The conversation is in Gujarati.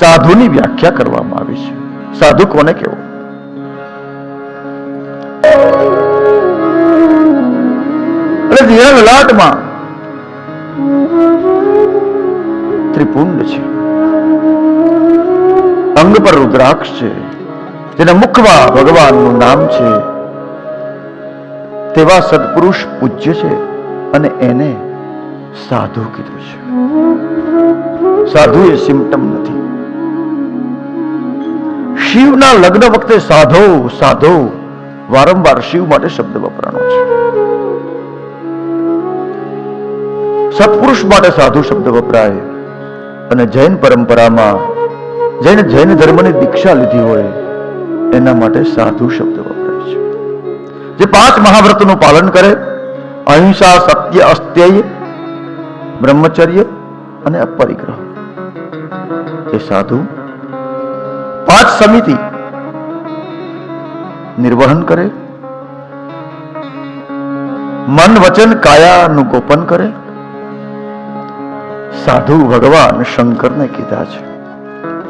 સાધુની વ્યાખ્યા કરવામાં આવી છે. સાધુ કોને કહેવો? એટલે જીવન લલાટમાં ત્રિપુંડ છે, અંગ પર રુદ્રાક્ષ છે, જેના મુખમાં ભગવાનનું નામ છે, તેવા સત્પુરુષ પૂજ્ય છે અને એને સાધુ કીધું છે. સાધુ એ સિમ્પટમ નથી. શિવના લગ્ન વખતે સાધો સાધો વારંવાર શિવ માટે શબ્દ વપરાનો છે. સત્પુરુષ માટે સાધુ શબ્દ વપરાય. અને જૈન પરંપરામાં જૈન ધર્મની દીક્ષા લીધી હોય એના માટે સાધુ શબ્દ વપરાય છે. જે 5 મહાવ્રતનું પાલન કરે, અહિંસા, સત્ય, અસ્તેય, બ્રહ્મચર્ય અને અપરિગ્રહ, એ સાધુ. 5 સમિતિ નિર્વહન કરે, મન વચન કાયાનું ગોપન કરે, સાધુ ભગવાન શંકરને કીધા છે.